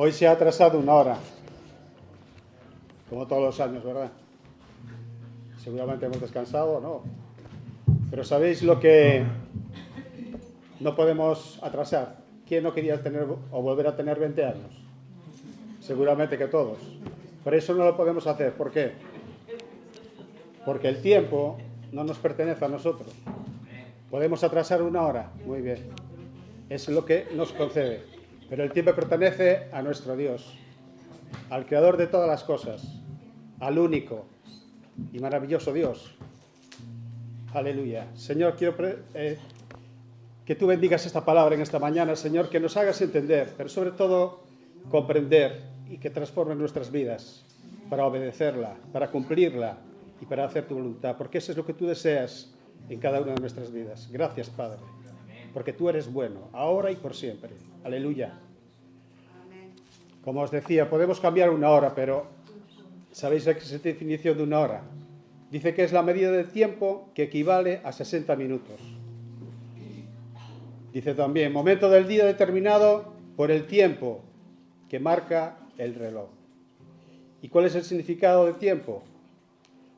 Hoy se ha atrasado una hora, como todos los años, ¿verdad? Seguramente hemos descansado, ¿no? Pero ¿sabéis lo que no podemos atrasar? ¿Quién no quería tener o volver a tener 20 años? Seguramente que todos. Por eso no lo podemos hacer. ¿Por qué? Porque el tiempo no nos pertenece a nosotros. Podemos atrasar una hora, muy bien. Es lo que nos concede. Pero el tiempo pertenece a nuestro Dios, al Creador de todas las cosas, al único y maravilloso Dios. Aleluya. Señor, quiero que tú bendigas esta palabra en esta mañana, Señor, que nos hagas entender, pero sobre todo comprender y que transforme nuestras vidas para obedecerla, para cumplirla y para hacer tu voluntad, porque eso es lo que tú deseas en cada una de nuestras vidas. Gracias, Padre, porque tú eres bueno, ahora y por siempre. Aleluya. Como os decía, podemos cambiar una hora, pero ¿sabéis la definición de una hora? Dice que es la medida de tiempo que equivale a 60 minutos. Dice también, momento del día determinado por el tiempo que marca el reloj. ¿Y cuál es el significado de tiempo?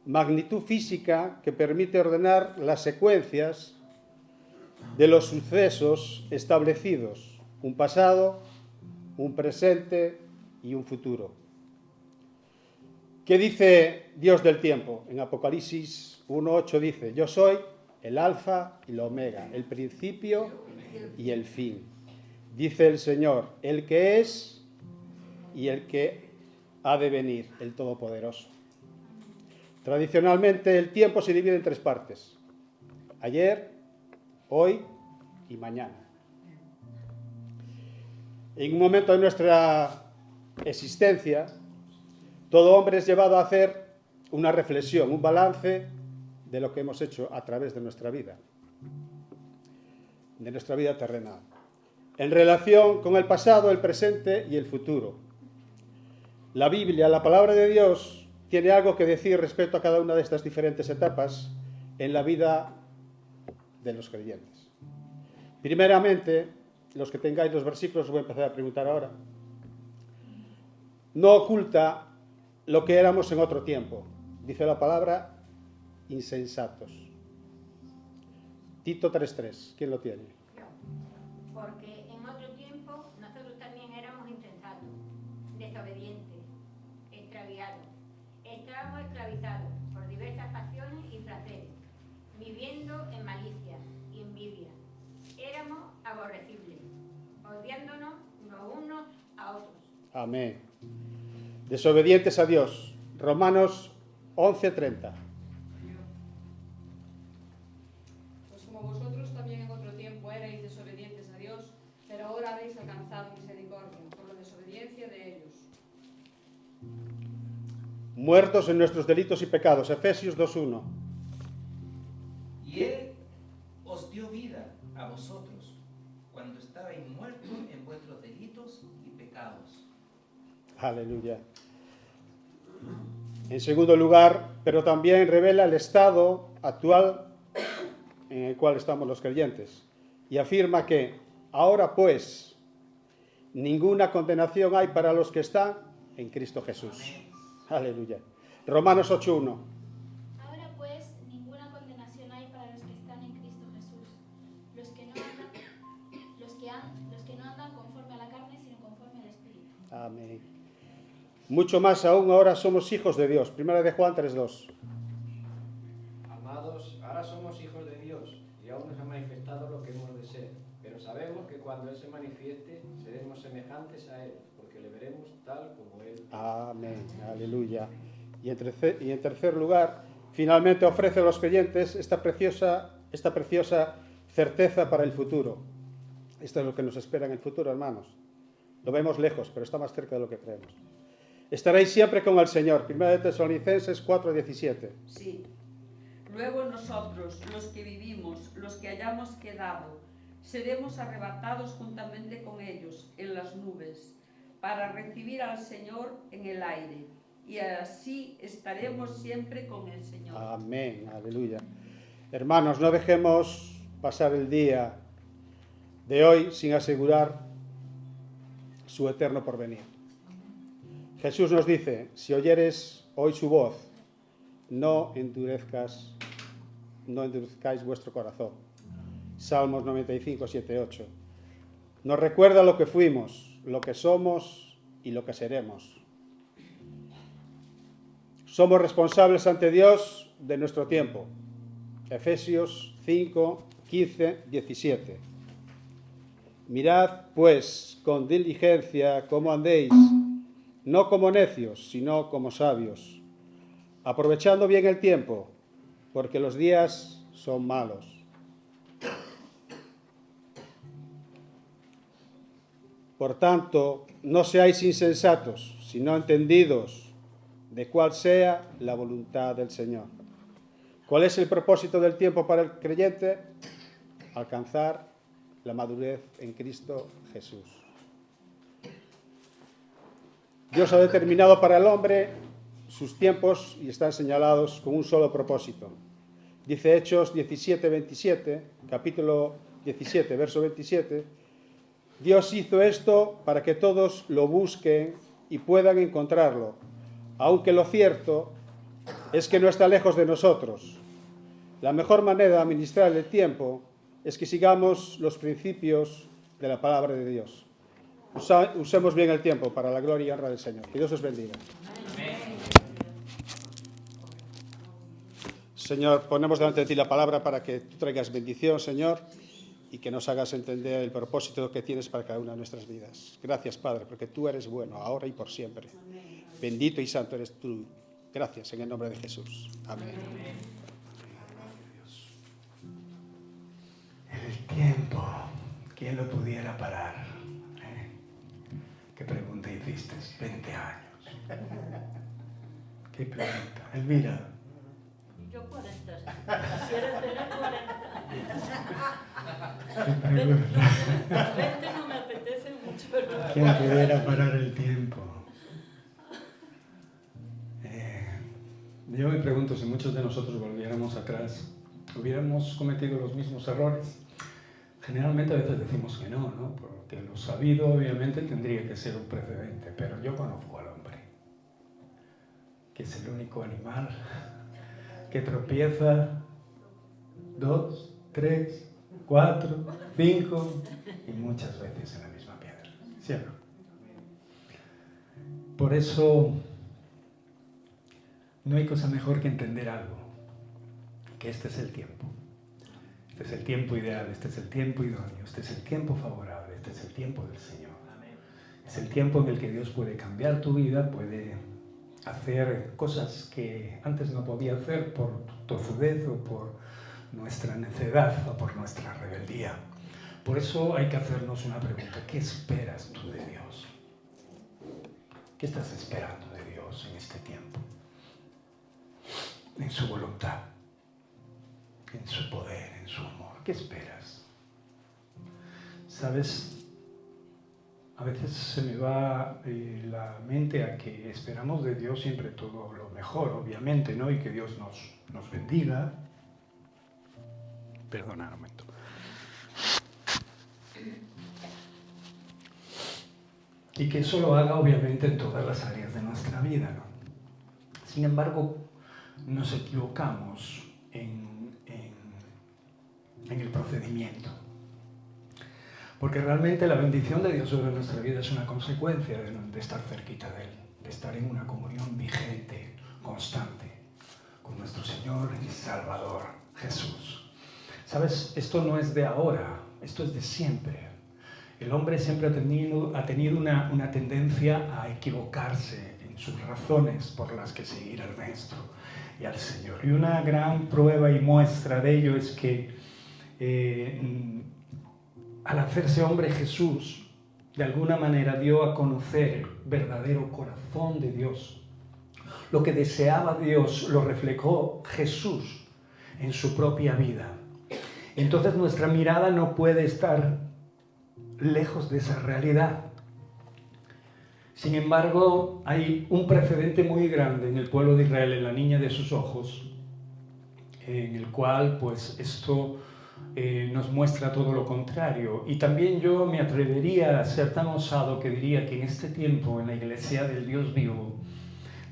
Magnitud física que permite ordenar las secuencias de los sucesos establecidos, un pasado, un presente y un futuro. ¿Qué dice Dios del tiempo? En Apocalipsis 1:8 dice, yo soy el alfa y la omega, el principio y el fin. Dice el Señor, el que es y el que ha de venir, el Todopoderoso. Tradicionalmente el tiempo se divide en tres partes: ayer, hoy y mañana. En un momento de nuestra existencia, todo hombre es llevado a hacer una reflexión, un balance de lo que hemos hecho a través de nuestra vida terrenal, en relación con el pasado, el presente y el futuro. La Biblia, la palabra de Dios, tiene algo que decir respecto a cada una de estas diferentes etapas en la vida de los creyentes. Primeramente, los que tengáis los versículos, os voy a empezar a preguntar ahora. No oculta lo que éramos en otro tiempo. Dice la palabra, insensatos. Tito 3:3. ¿Quién lo tiene? Yo. Porque en otro tiempo nosotros también éramos insensatos, desobedientes, extraviados. Estábamos esclavizados por diversas pasiones y placeres, viviendo en malicia y envidia. Éramos aborrecibles, odiándonos los unos a otros. Amén. Desobedientes a Dios. Romanos 11:30. Pues como vosotros también en otro tiempo erais desobedientes a Dios, pero ahora habéis alcanzado misericordia por la desobediencia de ellos. Muertos en nuestros delitos y pecados. Efesios 2:1. Y Él os dio vida a vosotros cuando estabais muertos en vuestros delitos y pecados. Aleluya. En segundo lugar, pero también revela el estado actual en el cual estamos los creyentes. Y afirma que, ahora pues, ninguna condenación hay para los que están en Cristo Jesús. Amén. Aleluya. Romanos 8:1. Ahora pues, ninguna condenación hay para los que están en Cristo Jesús, los que no andan conforme a la carne, sino conforme al Espíritu. Amén. Mucho más aún, ahora somos hijos de Dios. Primera de Juan 3:2. Amados, ahora somos hijos de Dios y aún no se ha manifestado lo que hemos de ser, pero sabemos que cuando Él se manifieste seremos semejantes a Él, porque le veremos tal como Él es. Amén. Aleluya. Y en tercer lugar, finalmente ofrece a los creyentes esta preciosa certeza para el futuro. Esto es lo que nos espera en el futuro, hermanos. Lo vemos lejos, pero está más cerca de lo que creemos. Estaréis siempre con el Señor. Primera de Tesalonicenses 4:17. Sí. Luego nosotros, los que vivimos, los que hayamos quedado, seremos arrebatados juntamente con ellos en las nubes, para recibir al Señor en el aire. Y así estaremos siempre con el Señor. Amén. Aleluya. Hermanos, no dejemos pasar el día de hoy sin asegurar su eterno porvenir. Jesús nos dice, si oyeres hoy su voz, no endurezcáis vuestro corazón. Salmos 95, 7, 8. Nos recuerda lo que fuimos, lo que somos y lo que seremos. Somos responsables ante Dios de nuestro tiempo. Efesios 5, 15, 17. Mirad, pues, con diligencia cómo andéis, no como necios, sino como sabios, aprovechando bien el tiempo, porque los días son malos. Por tanto, no seáis insensatos, sino entendidos de cuál sea la voluntad del Señor. ¿Cuál es el propósito del tiempo para el creyente? Alcanzar la madurez en Cristo Jesús. Dios ha determinado para el hombre sus tiempos y están señalados con un solo propósito. Dice Hechos 17, 27, capítulo 17, verso 27, Dios hizo esto para que todos lo busquen y puedan encontrarlo, aunque lo cierto es que no está lejos de nosotros. La mejor manera de administrar el tiempo es que sigamos los principios de la palabra de Dios. Usemos bien el tiempo para la gloria y honra del Señor. Que Dios os bendiga. Señor, ponemos delante de ti la palabra para que tú traigas bendición, Señor, y que nos hagas entender el propósito que tienes para cada una de nuestras vidas. Gracias, Padre, porque tú eres bueno, ahora y por siempre. Bendito y santo eres tú. Gracias, en el nombre de Jesús. Amén. El tiempo, ¿quién lo pudiera parar? ¿Qué pregunta hiciste? 20 años. ¿Qué pregunta? Elvira. Yo 40. Quisiera tener 40. ¿Qué pregunta? 20 no me apetece mucho, pero... ¿Quién pudiera parar el tiempo? Yo me pregunto si muchos de nosotros volviéramos atrás, hubiéramos cometido los mismos errores. Generalmente a veces decimos que no, ¿no? Porque lo sabido obviamente tendría que ser un precedente, pero yo conozco al hombre, que es el único animal que tropieza 2, 3, 4, 5 y muchas veces en la misma piedra. ¿Sí o no? Por eso no hay cosa mejor que entender algo, que este es el tiempo. Este es el tiempo ideal, este es el tiempo idóneo, este es el tiempo favorable, este es el tiempo del Señor. Es el tiempo en el que Dios puede cambiar tu vida, puede hacer cosas que antes no podía hacer por tozudez o por nuestra necedad o por nuestra rebeldía. Por eso hay que hacernos una pregunta: ¿qué esperas tú de Dios? ¿Qué estás esperando de Dios en este tiempo? En su voluntad, en su poder, en su amor. ¿Qué esperas? ¿Sabes? A veces se me va la mente a que esperamos de Dios siempre todo lo mejor, obviamente, ¿no? Y que Dios nos bendiga. Perdona un momento. Y que eso lo haga, obviamente, en todas las áreas de nuestra vida, ¿no? Sin embargo, nos equivocamos en el procedimiento. Porque realmente la bendición de Dios sobre nuestra vida es una consecuencia de estar cerquita de Él, de estar en una comunión vigente, constante, con nuestro Señor y Salvador, Jesús. ¿Sabes? Esto no es de ahora, esto es de siempre. El hombre siempre ha tenido una tendencia a equivocarse en sus razones por las que seguir al Maestro y al Señor. Y una gran prueba y muestra de ello es que al hacerse hombre, Jesús de alguna manera dio a conocer el verdadero corazón de Dios. Lo que deseaba Dios lo reflejó Jesús en su propia vida. Entonces nuestra mirada no puede estar lejos de esa realidad. Sin embargo, hay un precedente muy grande en el pueblo de Israel, en la niña de sus ojos, en el cual pues esto nos muestra todo lo contrario. Y también yo me atrevería a ser tan osado que diría que en este tiempo, en la Iglesia del Dios vivo,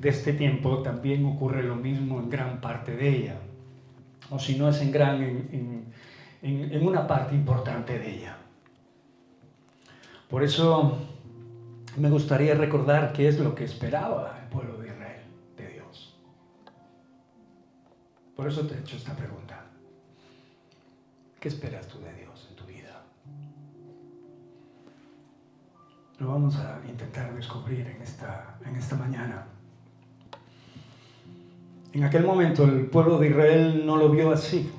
de este tiempo también ocurre lo mismo en gran parte de ella. O si no es en una parte importante de ella. Por eso me gustaría recordar qué es lo que esperaba el pueblo de Israel de Dios. Por eso te he hecho esta pregunta. ¿Qué esperas tú de Dios en tu vida? Lo vamos a intentar descubrir en esta mañana. En aquel momento el pueblo de Israel no lo vio así.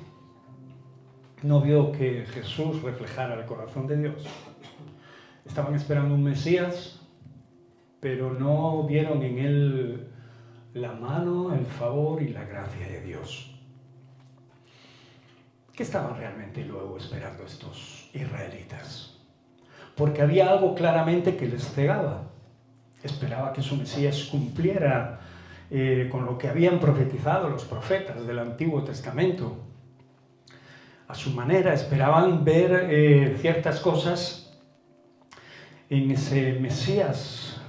No vio que Jesús reflejara el corazón de Dios. Estaban esperando un Mesías, pero no vieron en él la mano, el favor y la gracia de Dios. ¿Qué estaban realmente luego esperando estos israelitas? Porque había algo claramente que les cegaba. Esperaba que su Mesías cumpliera con lo que habían profetizado los profetas del Antiguo Testamento. A su manera esperaban ver ciertas cosas en ese Mesías.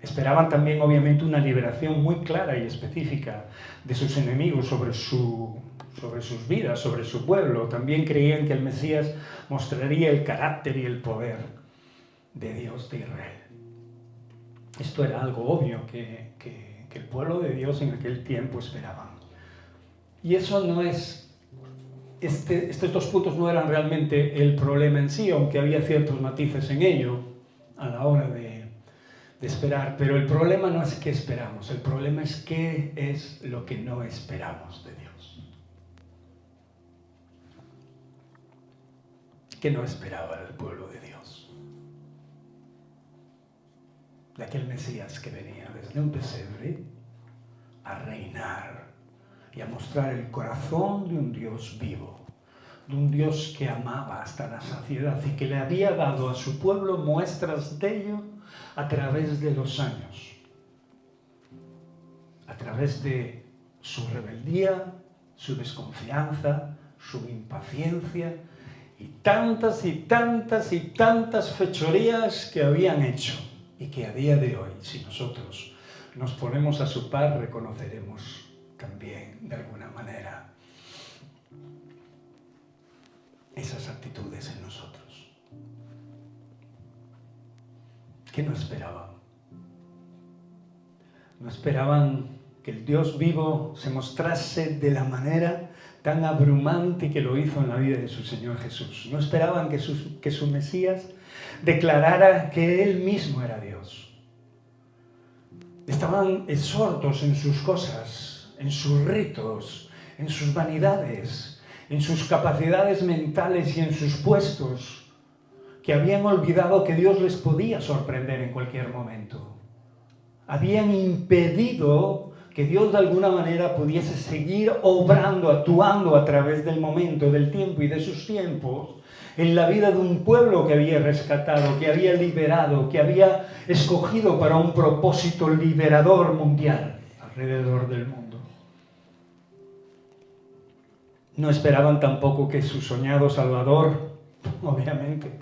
Esperaban también, obviamente, una liberación muy clara y específica de sus enemigos sobre sus vidas, sobre su pueblo. También creían que el Mesías mostraría el carácter y el poder de Dios de Israel. Esto era algo obvio que el pueblo de Dios en aquel tiempo esperaba. Y eso no es... Estos dos puntos no eran realmente el problema en sí, aunque había ciertos matices en ello a la hora de esperar. Pero el problema no es qué esperamos, el problema es qué es lo que no esperamos de Dios. ¿Qué no esperaba el pueblo de Dios? De aquel Mesías que venía desde un pesebre a reinar y a mostrar el corazón de un Dios vivo, de un Dios que amaba hasta la saciedad y que le había dado a su pueblo muestras de ello a través de los años, a través de su rebeldía, su desconfianza, su impaciencia y tantas fechorías que habían hecho y que a día de hoy, si nosotros nos ponemos a su par, reconoceremos también de alguna manera esas actitudes en nosotros. ¿Qué no esperaban? No esperaban que el Dios vivo se mostrase de la manera tan abrumante que lo hizo en la vida de su Señor Jesús. No esperaban que su Mesías declarara que Él mismo era Dios. Estaban absortos en sus cosas, en sus ritos, en sus vanidades, en sus capacidades mentales y en sus puestos, que habían olvidado que Dios les podía sorprender en cualquier momento. Habían impedido que Dios de alguna manera pudiese seguir obrando, actuando a través del momento, del tiempo y de sus tiempos en la vida de un pueblo que había rescatado, que había liberado, que había escogido para un propósito liberador mundial alrededor del mundo. No esperaban tampoco que su soñado Salvador, obviamente,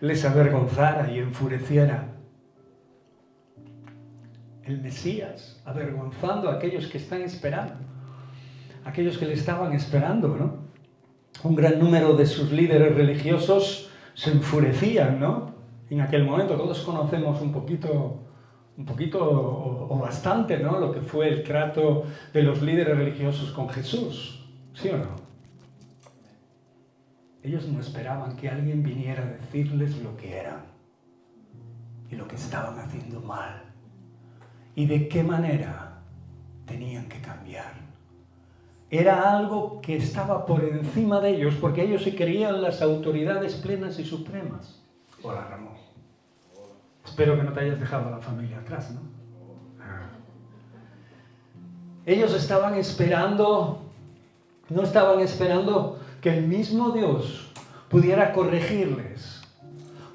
les avergonzara y enfureciera. El Mesías, avergonzando a aquellos que están esperando, aquellos que le estaban esperando, ¿no? Un gran número de sus líderes religiosos se enfurecían, ¿no? En aquel momento todos conocemos un poquito o bastante, ¿no? Lo que fue el trato de los líderes religiosos con Jesús, ¿sí o no? Ellos no esperaban que alguien viniera a decirles lo que eran y lo que estaban haciendo mal y de qué manera tenían que cambiar. Era algo que estaba por encima de ellos, porque ellos se creían las autoridades plenas y supremas. Hola, Ramón. Espero que no te hayas dejado a la familia atrás, ¿no? Ellos estaban esperando, no estaban esperando que el mismo Dios pudiera corregirles,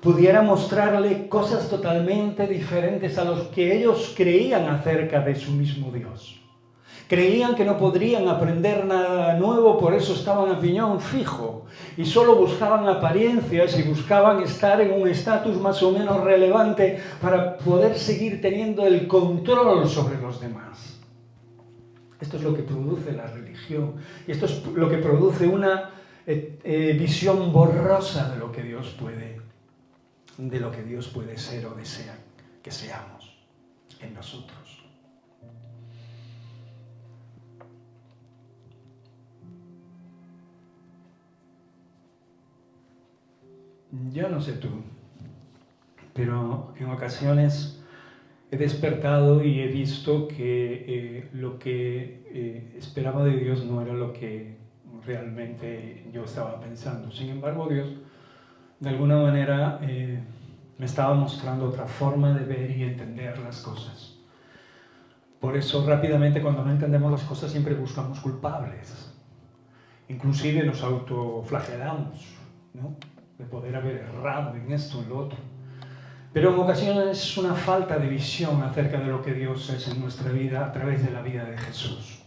pudiera mostrarle cosas totalmente diferentes a los que ellos creían acerca de su mismo Dios. Creían que no podrían aprender nada nuevo, por eso estaban a piñón fijo y solo buscaban apariencias y buscaban estar en un estatus más o menos relevante para poder seguir teniendo el control sobre los demás. Esto es lo que produce la religión y esto es lo que produce una visión borrosa de lo que Dios puede ser o desea que seamos en nosotros. Yo no sé tú, pero en ocasiones he despertado y he visto que lo que esperaba de Dios no era lo que realmente yo estaba pensando. Sin embargo, Dios de alguna manera me estaba mostrando otra forma de ver y entender las cosas. Por eso rápidamente cuando no entendemos las cosas siempre buscamos culpables. Inclusive nos autoflagelamos, ¿no? De poder haber errado en esto o en lo otro. Pero en ocasiones es una falta de visión acerca de lo que Dios es en nuestra vida a través de la vida de Jesús.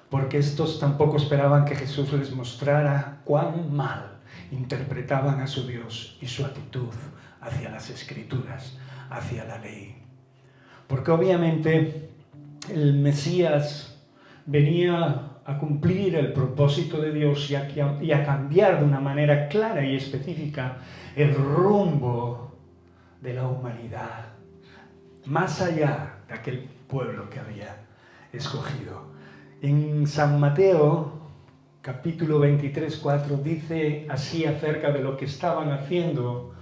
Porque estos tampoco esperaban que Jesús les mostrara cuán mal interpretaban a su Dios y su actitud hacia las Escrituras, hacia la ley. Porque obviamente el Mesías venía a cumplir el propósito de Dios y a cambiar de una manera clara y específica el rumbo de la humanidad, más allá de aquel pueblo que había escogido. En San Mateo, capítulo 23, 4, dice así acerca de lo que estaban haciendo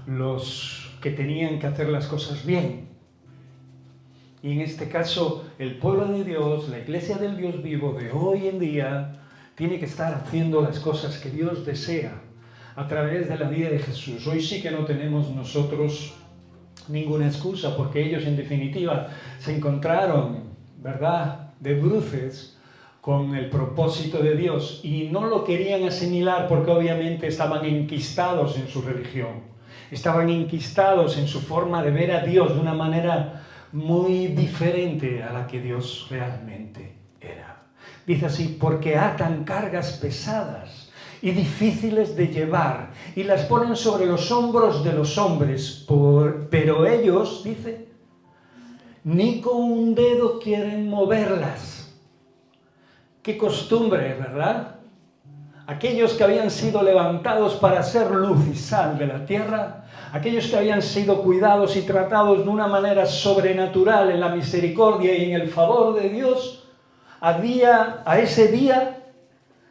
los que tenían que hacer las cosas bien. Y en este caso, el pueblo de Dios, la iglesia del Dios vivo de hoy en día, tiene que estar haciendo las cosas que Dios desea a través de la vida de Jesús. Hoy sí que no tenemos nosotros ninguna excusa, porque ellos en definitiva se encontraron, ¿verdad?, de bruces con el propósito de Dios y no lo querían asimilar porque obviamente estaban enquistados en su religión, estaban enquistados en su forma de ver a Dios de una manera muy diferente a la que Dios realmente era. Dice así, porque atan cargas pesadas y difíciles de llevar y las ponen sobre los hombros de los hombres, pero ellos, dice, ni con un dedo quieren moverlas. Qué costumbre, ¿verdad? Aquellos que habían sido levantados para ser luz y sal de la tierra, aquellos que habían sido cuidados y tratados de una manera sobrenatural en la misericordia y en el favor de Dios, a ese día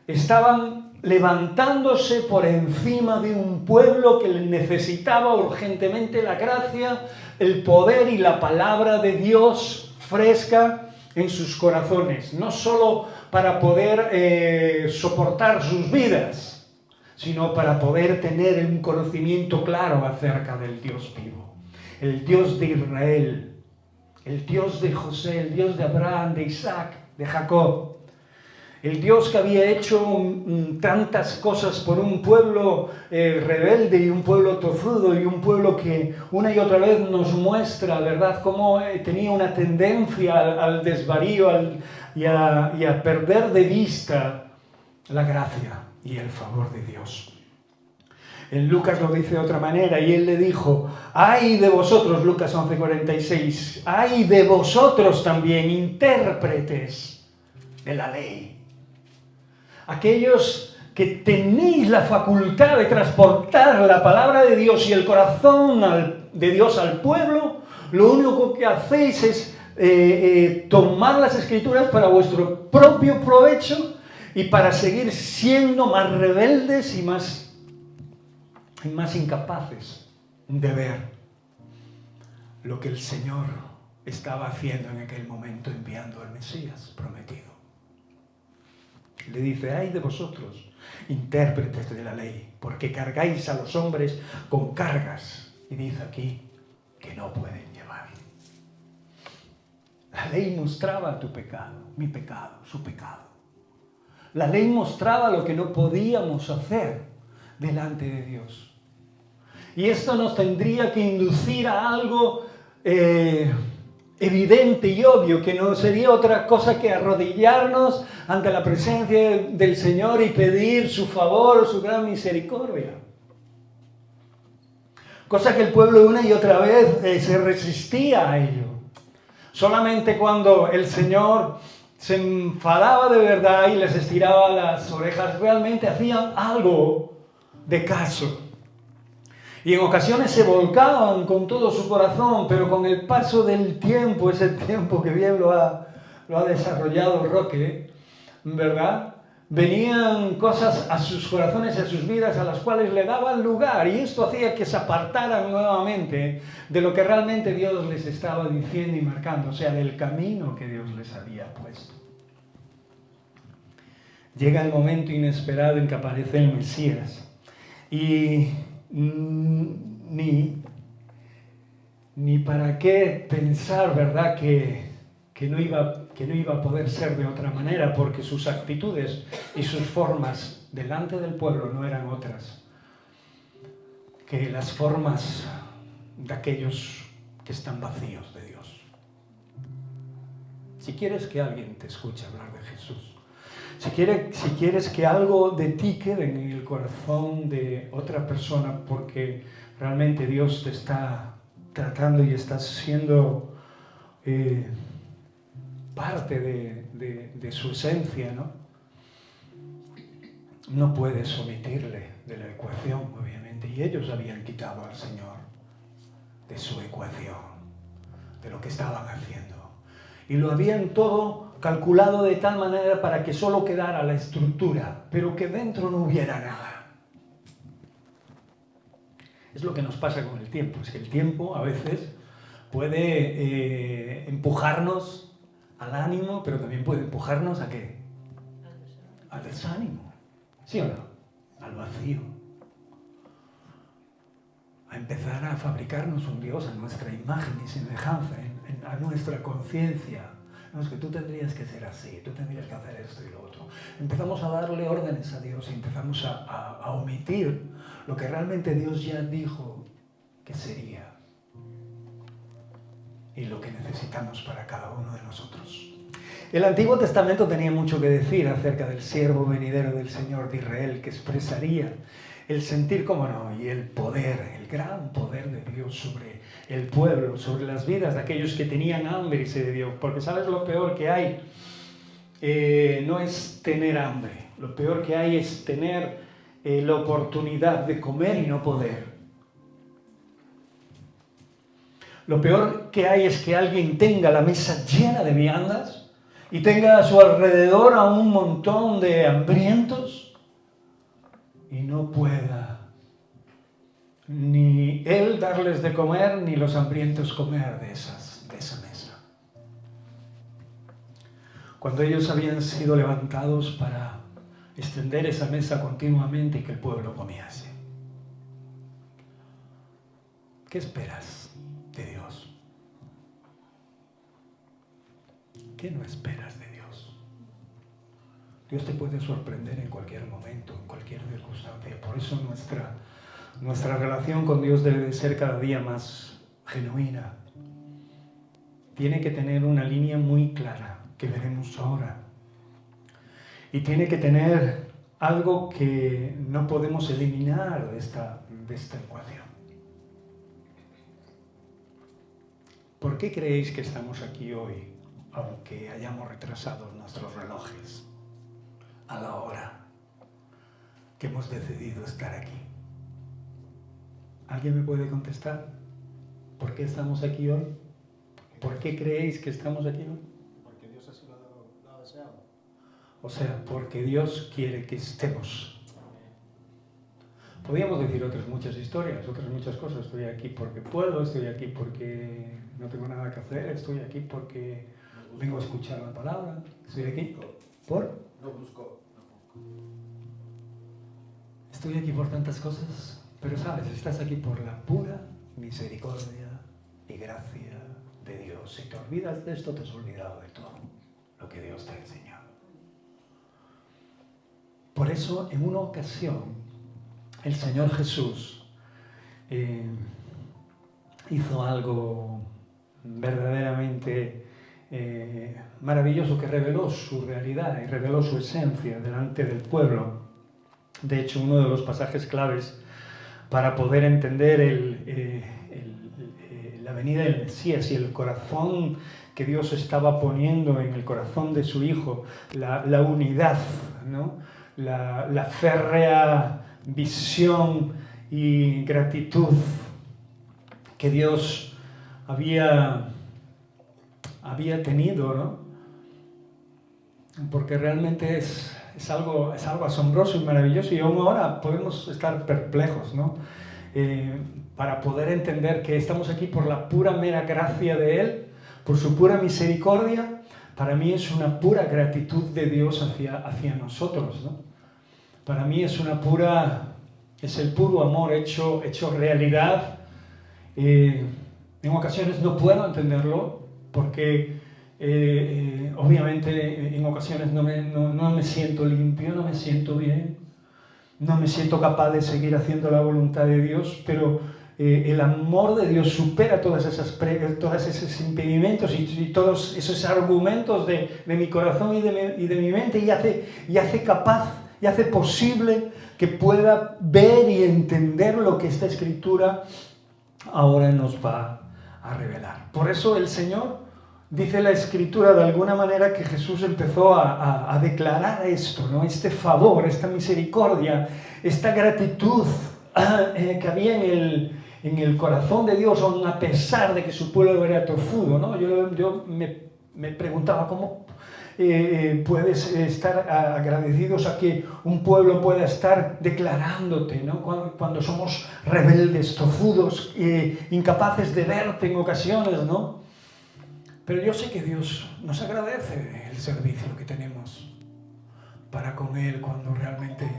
estaban levantándose por encima de un pueblo que necesitaba urgentemente la gracia, el poder y la palabra de Dios fresca en sus corazones, no solo para poder soportar sus vidas, sino para poder tener un conocimiento claro acerca del Dios vivo, el Dios de Israel, el Dios de José, el Dios de Abraham, de Isaac, de Jacob, el Dios que había hecho tantas cosas por un pueblo rebelde y un pueblo tozudo y un pueblo que una y otra vez nos muestra, ¿verdad?, cómo tenía una tendencia al desvarío y a perder de vista la gracia y el favor de Dios. En Lucas lo dice de otra manera, y él le dijo, ¡ay de vosotros! Lucas 11:46, ¡ay de vosotros también, intérpretes de la ley! Aquellos que tenéis la facultad de transportar la palabra de Dios y el corazón de Dios al pueblo, lo único que hacéis es tomar las Escrituras para vuestro propio provecho y para seguir siendo más rebeldes y más incapaces de ver lo que el Señor estaba haciendo en aquel momento enviando al Mesías prometido. Le dice, ay de vosotros, intérpretes de la ley, porque cargáis a los hombres con cargas. Y dice aquí que no pueden llevar. La ley mostraba tu pecado, mi pecado, su pecado. La ley mostraba lo que no podíamos hacer delante de Dios. Y esto nos tendría que inducir a algo evidente y obvio que no sería otra cosa que arrodillarnos ante la presencia del Señor y pedir su favor, su gran misericordia. Cosa que el pueblo una y otra vez se resistía a ello. Solamente cuando el Señor se enfadaba de verdad y les estiraba las orejas, realmente hacían algo de caso. Y en ocasiones se volcaban con todo su corazón, pero con el paso del tiempo, ese tiempo que bien lo ha desarrollado Roque, ¿verdad? Venían cosas a sus corazones y a sus vidas a las cuales le daban lugar, y esto hacía que se apartaran nuevamente de lo que realmente Dios les estaba diciendo y marcando, o sea, del camino que Dios les había puesto. Llega el momento inesperado en que aparece el Mesías, y ni para qué pensar, ¿verdad?, que no iba a poder ser de otra manera, porque sus actitudes y sus formas delante del pueblo no eran otras que las formas de aquellos que están vacíos de Dios. Si quieres que alguien te escuche hablar de Jesús, si quieres que algo de ti quede en el corazón de otra persona, porque realmente Dios te está tratando y estás siendo parte de su esencia, ¿no? No puedes omitirle de la ecuación, obviamente. Y ellos habían quitado al Señor de su ecuación, de lo que estaban haciendo. Y lo habían todo calculado de tal manera para que solo quedara la estructura, pero que dentro no hubiera nada. Es lo que nos pasa con el tiempo. Es que el tiempo a veces puede empujarnos al ánimo, pero también puede empujarnos ¿a qué? Al desánimo. ¿Sí o no? Al vacío. A empezar a fabricarnos un Dios a nuestra imagen y semejanza, a nuestra conciencia. No, es que tú tendrías que ser así, tú tendrías que hacer esto y lo otro. Empezamos a darle órdenes a Dios y empezamos a omitir lo que realmente Dios ya dijo que sería y lo que necesitamos para cada uno de nosotros. El Antiguo Testamento tenía mucho que decir acerca del siervo venidero del Señor de Israel, que expresaría el sentir, cómo no, y el poder, el gran poder de Dios sobre el pueblo, sobre las vidas de aquellos que tenían hambre y sed de Dios. Porque ¿sabes lo peor que hay? No es tener hambre, lo peor que hay es tener la oportunidad de comer y no poder. Lo peor que hay es que alguien tenga la mesa llena de viandas y tenga a su alrededor a un montón de hambrientos y no pueda ni él darles de comer ni los hambrientos comer de esa mesa. Cuando ellos habían sido levantados para extender esa mesa continuamente y que el pueblo comiese. ¿Qué esperas de Dios? ¿Qué no esperas de Dios? Dios te puede sorprender en cualquier momento, en cualquier circunstancia. Por eso nuestra relación con Dios debe de ser cada día más genuina. Tiene que tener una línea muy clara, que veremos ahora. Y tiene que tener algo que no podemos eliminar de esta ecuación. ¿Por qué creéis que estamos aquí hoy, aunque hayamos retrasado nuestros relojes a la hora que hemos decidido estar aquí? ¿Alguien me puede contestar? ¿Por qué estamos aquí hoy? ¿Por qué creéis que estamos aquí hoy? Porque Dios así lo ha deseado. O sea, porque Dios quiere que estemos. Podríamos decir otras muchas historias, otras muchas cosas. Estoy aquí porque puedo, estoy aquí porque no tengo nada que hacer, estoy aquí porque vengo a escuchar la palabra, estoy aquí por... No busco. Estoy aquí por tantas cosas, pero sabes, estás aquí por la pura misericordia y gracia de Dios. Si te olvidas de esto, te has olvidado de todo lo que Dios te ha enseñado. Por eso, en una ocasión, el Señor Jesús hizo algo verdaderamente maravilloso, que reveló su realidad y reveló su esencia delante del pueblo. De hecho, uno de los pasajes claves para poder entender la venida del Mesías y el corazón que Dios estaba poniendo en el corazón de su Hijo, la unidad, ¿no? La férrea visión y gratitud que Dios había tenido, ¿no? Porque realmente es algo asombroso y maravilloso, y aún ahora podemos estar perplejos, ¿no? Para poder entender que estamos aquí por la pura mera gracia de Él, por su pura misericordia. Para mí es una pura gratitud de Dios hacia nosotros, ¿no? Para mí es el puro amor hecho realidad. En ocasiones no puedo entenderlo porque obviamente en ocasiones no me siento limpio, no me siento bien, no me siento capaz de seguir haciendo la voluntad de Dios, pero el amor de Dios supera todos esos impedimentos y todos esos argumentos de mi corazón y de mi mente, y hace capaz y hace posible que pueda ver y entender lo que esta Escritura ahora nos va a revelar. Por eso el Señor, dice la Escritura de alguna manera, que Jesús empezó a declarar esto, ¿no? Este favor, esta misericordia, esta gratitud que había en el corazón de Dios, aun a pesar de que su pueblo era tozudo, ¿no? Yo me preguntaba cómo puedes estar agradecidos a que un pueblo pueda estar declarándote, ¿no? Cuando somos rebeldes, tozudos, incapaces de verte en ocasiones, ¿no? Pero yo sé que Dios nos agradece el servicio que tenemos para con Él cuando realmente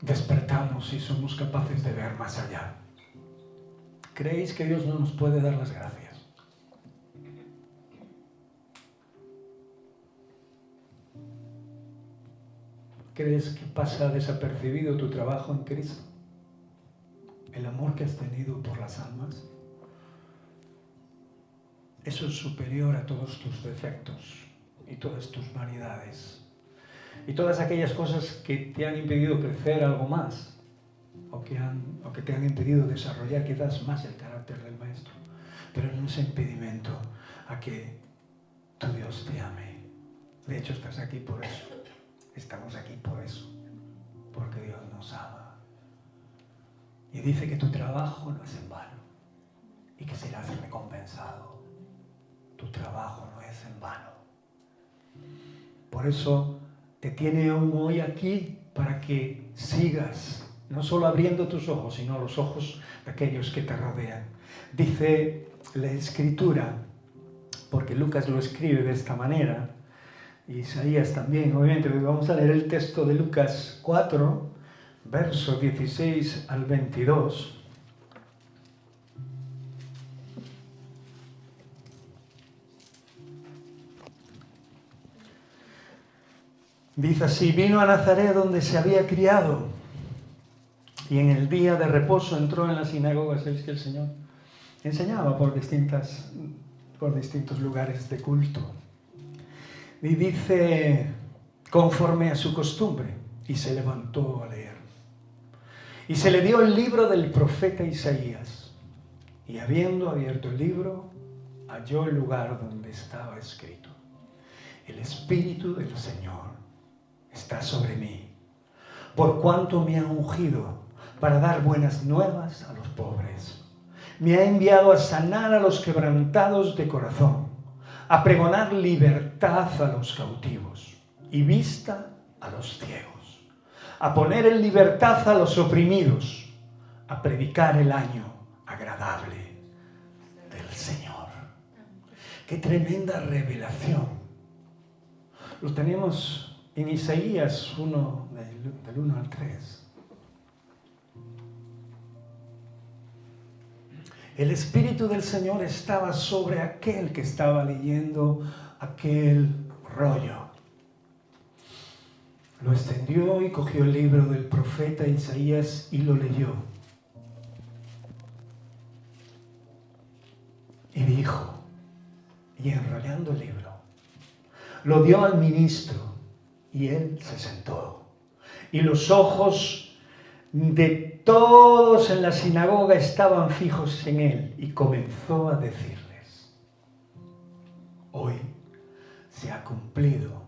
despertamos y somos capaces de ver más allá. ¿Creéis que Dios no nos puede dar las gracias? ¿Crees que pasa desapercibido tu trabajo en Cristo? ¿El amor que has tenido por las almas? Eso es superior a todos tus defectos y todas tus vanidades y todas aquellas cosas que te han impedido crecer algo más o que te han impedido desarrollar quizás más el carácter del Maestro. Pero no es impedimento a que tu Dios te ame. De hecho, estás aquí por eso. Estamos aquí por eso, porque Dios nos ama. Y dice que tu trabajo no es en vano y que serás recompensado. Tu trabajo no es en vano. Por eso te tiene aún hoy aquí para que sigas, no solo abriendo tus ojos, sino los ojos de aquellos que te rodean. Dice la Escritura, porque Lucas lo escribe de esta manera, Isaías también, obviamente. Vamos a leer el texto de Lucas 4, versos 16 al 22. Dice así: vino a Nazaret donde se había criado, y en el día de reposo entró en la sinagoga. Sabéis que el Señor enseñaba por distintos lugares de culto. Y dice, conforme a su costumbre, y se levantó a leer. Y se le dio el libro del profeta Isaías. Y habiendo abierto el libro, halló el lugar donde estaba escrito: el Espíritu del Señor está sobre mí, por cuanto me ha ungido para dar buenas nuevas a los pobres. Me ha enviado a sanar a los quebrantados de corazón, a pregonar libertad a los cautivos y vista a los ciegos, a poner en libertad a los oprimidos, a predicar el año agradable del Señor. ¡Qué tremenda revelación! Lo tenemos en Isaías 1, del 1 al 3. El Espíritu del Señor estaba sobre aquel que estaba leyendo aquel rollo. Lo extendió y cogió el libro del profeta Isaías y lo leyó. y dijo, y enrollando el libro, lo dio al ministro y él se sentó. Y los ojos de todos en la sinagoga estaban fijos en él y comenzó a decirles, hoy se ha cumplido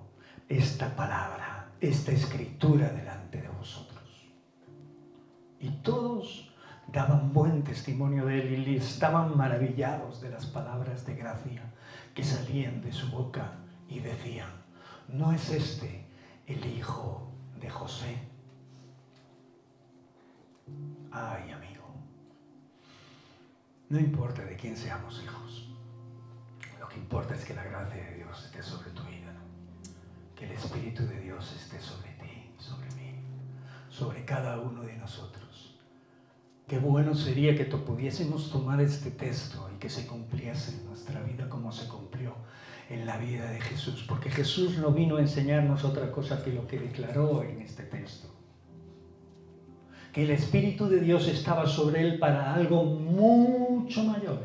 esta palabra, esta escritura delante de vosotros. Y todos daban buen testimonio de él y estaban maravillados de las palabras de gracia que salían de su boca y decían, ¿no es este el hijo de José? Ay, amigo, no importa de quién seamos hijos, lo que importa es que la gracia de Dios esté sobre tu vida, que el Espíritu de Dios esté sobre ti, sobre mí, sobre cada uno de nosotros. Qué bueno sería que pudiésemos tomar este texto y que se cumpliese en nuestra vida como se cumplió en la vida de Jesús, porque Jesús no vino a enseñarnos otra cosa que lo que declaró en este texto. Que el Espíritu de Dios estaba sobre él para algo mucho mayor,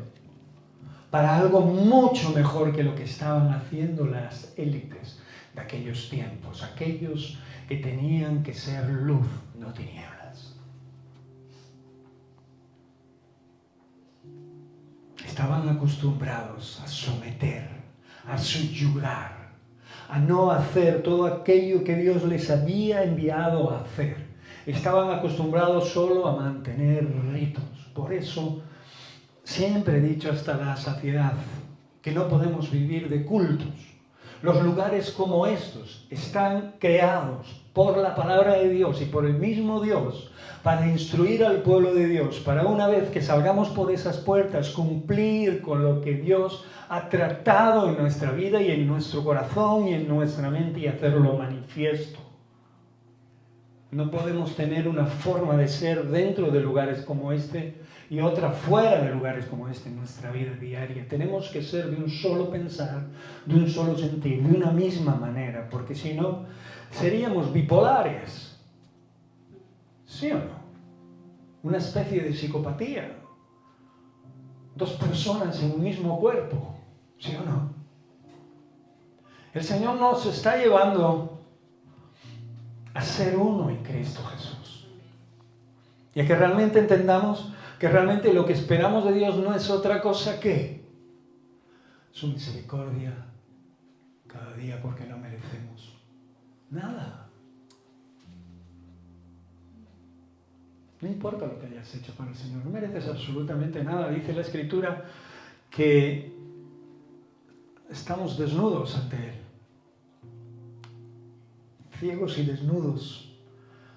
para algo mucho mejor que lo que estaban haciendo las élites de aquellos tiempos, aquellos que tenían que ser luz, no tinieblas. Estaban acostumbrados a someter, a subyugar, a no hacer todo aquello que Dios les había enviado a hacer. Estaban acostumbrados solo a mantener ritos. Por eso siempre he dicho hasta la saciedad que no podemos vivir de cultos. Los lugares como estos están creados por la palabra de Dios y por el mismo Dios para instruir al pueblo de Dios, para una vez que salgamos por esas puertas, cumplir con lo que Dios ha tratado en nuestra vida y en nuestro corazón y en nuestra mente y hacerlo manifiesto. No podemos tener una forma de ser dentro de lugares como este y otra fuera de lugares como este en nuestra vida diaria. Tenemos que ser de un solo pensar, de un solo sentir, de una misma manera, porque si no, seríamos bipolares. ¿Sí o no? Una especie de psicopatía. Dos personas en un mismo cuerpo. ¿Sí o no? El Señor nos está llevando a ser uno en Cristo Jesús. Y a que realmente entendamos que realmente lo que esperamos de Dios no es otra cosa que su misericordia cada día porque no merecemos nada. No importa lo que hayas hecho para el Señor, no mereces absolutamente nada. Dice la Escritura que estamos desnudos ante Él. Ciegos y desnudos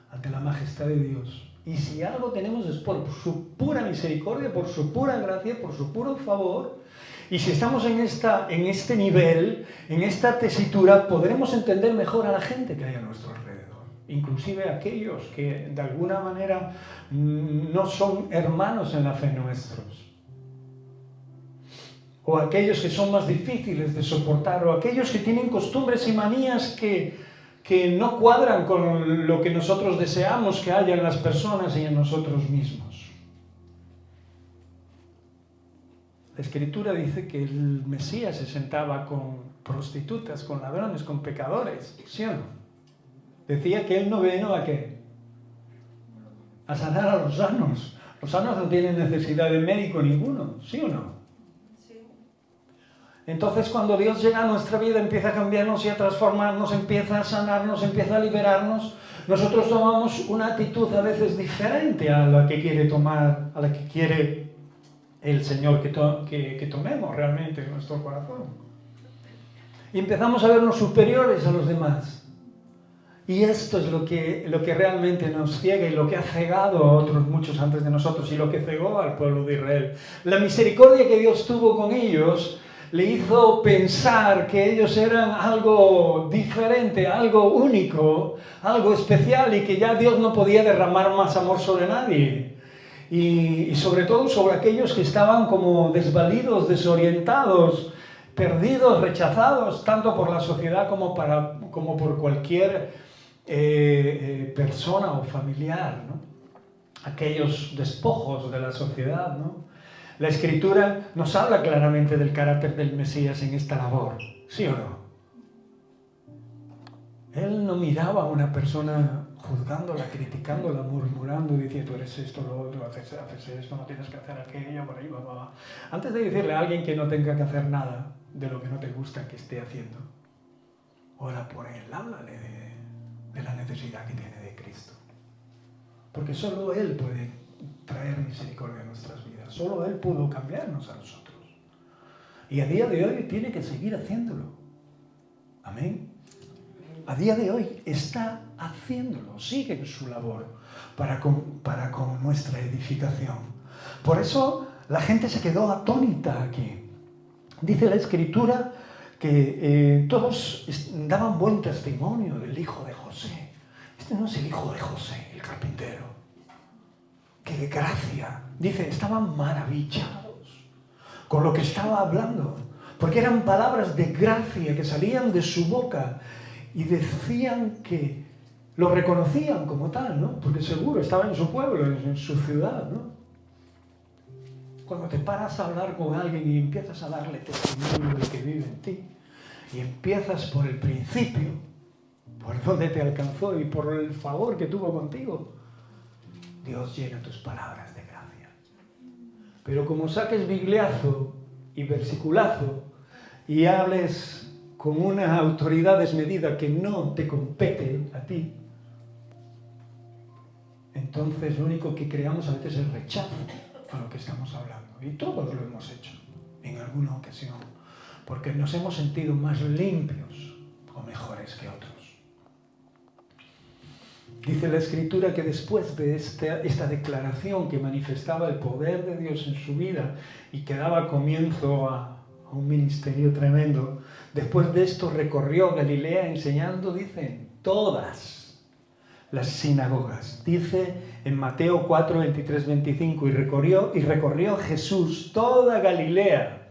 ante la majestad de Dios. Y si algo tenemos es por su pura misericordia, por su pura gracia, por su puro favor. Y si estamos en este nivel, en esta tesitura, podremos entender mejor a la gente que hay a nuestro alrededor. Inclusive aquellos que de alguna manera no son hermanos en la fe nuestros. O aquellos que son más difíciles de soportar, o aquellos que tienen costumbres y manías que no cuadran con lo que nosotros deseamos que haya en las personas y en nosotros mismos. La Escritura dice que el Mesías se sentaba con prostitutas, con ladrones, con pecadores, ¿sí o no? Decía que Él no vino ¿a qué? A sanar a los sanos. Los sanos no tienen necesidad de médico ninguno, ¿sí o no? Sí. Entonces cuando Dios llega a nuestra vida, empieza a cambiarnos y a transformarnos, empieza a sanarnos, empieza a liberarnos, nosotros tomamos una actitud a veces diferente a la que quiere tomar, a la que quiere el Señor que tomemos realmente en nuestro corazón. Y empezamos a vernos superiores a los demás. Y esto es lo que realmente nos ciega y lo que ha cegado a otros muchos antes de nosotros y lo que cegó al pueblo de Israel. La misericordia que Dios tuvo con ellos le hizo pensar que ellos eran algo diferente, algo único, algo especial y que ya Dios no podía derramar más amor sobre nadie. Y sobre todo sobre aquellos que estaban como desvalidos, desorientados, perdidos, rechazados, tanto por la sociedad como por cualquier persona o familiar, ¿no? Aquellos despojos de la sociedad, ¿no? La Escritura nos habla claramente del carácter del Mesías en esta labor, ¿sí o no? Él no miraba a una persona juzgándola, criticándola, murmurando, diciendo, tú eres esto, lo otro, haces esto, no tienes que hacer aquello, por ahí, va. Antes de decirle a alguien que no tenga que hacer nada de lo que no te gusta que esté haciendo, ora por él, háblale de la necesidad que tiene de Cristo. Porque solo Él puede traer misericordia a nuestras vidas. Solo Él pudo cambiarnos a nosotros. Y a día de hoy tiene que seguir haciéndolo. Amén. A día de hoy está haciéndolo. Sigue en su labor para con nuestra edificación. Por eso la gente se quedó atónita aquí. Dice la Escritura que todos daban buen testimonio del hijo de José. Este no es el hijo de José, el carpintero. ¡Qué gracia! Dice, estaban maravillados con lo que estaba hablando, porque eran palabras de gracia que salían de su boca y decían que lo reconocían como tal, ¿no? Porque seguro estaba en su pueblo, en su ciudad, ¿no? Cuando te paras a hablar con alguien y empiezas a darle testimonio de que vive en ti, y empiezas por el principio, por donde te alcanzó y por el favor que tuvo contigo, Dios llena tus palabras de gracia. Pero como saques bibliazo y versiculazo y hables con una autoridad desmedida que no te compete a ti, entonces lo único que creamos a veces es rechazo a lo que estamos hablando. Y todos lo hemos hecho en alguna ocasión, porque nos hemos sentido más limpios o mejores que otros. Dice la Escritura que después de esta declaración que manifestaba el poder de Dios en su vida y que daba comienzo a un ministerio tremendo, después de esto recorrió Galilea enseñando, dicen, todas las sinagogas. Dice en Mateo 4, 23, 25, y recorrió Jesús toda Galilea,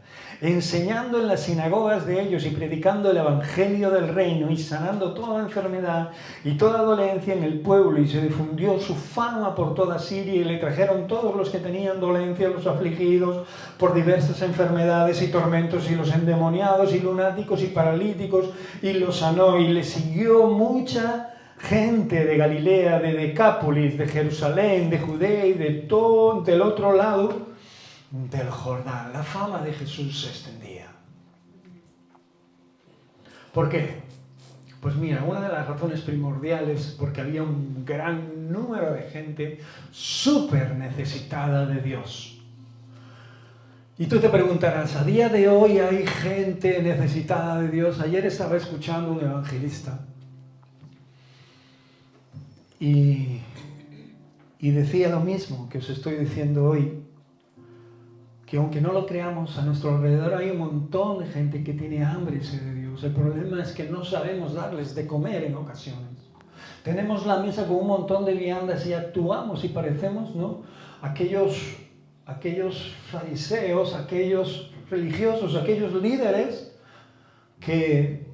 enseñando en las sinagogas de ellos y predicando el evangelio del reino y sanando toda enfermedad y toda dolencia en el pueblo, y se difundió su fama por toda Siria, y le trajeron todos los que tenían dolencia, los afligidos por diversas enfermedades y tormentos, y los endemoniados y lunáticos y paralíticos, y los sanó. Y le siguió mucha gente de Galilea, de Decápolis, de Jerusalén, de Judea y de todo del otro lado del Jordán. La fama de Jesús se extendía. ¿Por qué? Pues mira, una de las razones primordiales, porque había un gran número de gente súper necesitada de Dios. Y tú te preguntarás, ¿a día de hoy hay gente necesitada de Dios? Ayer estaba escuchando un evangelista y decía lo mismo que os estoy diciendo hoy, que aunque no lo creamos, a nuestro alrededor hay un montón de gente que tiene hambre y sed de Dios. El problema es que no sabemos darles de comer en ocasiones. Tenemos la mesa con un montón de viandas y actuamos y parecemos, ¿no?, aquellos fariseos, aquellos religiosos, aquellos líderes que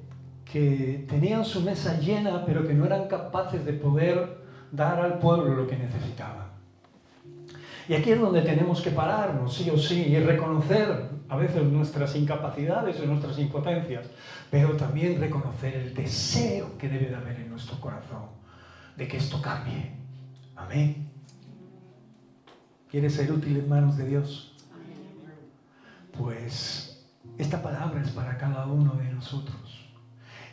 tenían su mesa llena, pero que no eran capaces de poder dar al pueblo lo que necesitaba. Y aquí es donde tenemos que pararnos, sí o sí, y reconocer a veces nuestras incapacidades o nuestras impotencias, pero también reconocer el deseo que debe de haber en nuestro corazón de que esto cambie. Amén. ¿Quieres ser útil en manos de Dios? Pues esta palabra es para cada uno de nosotros.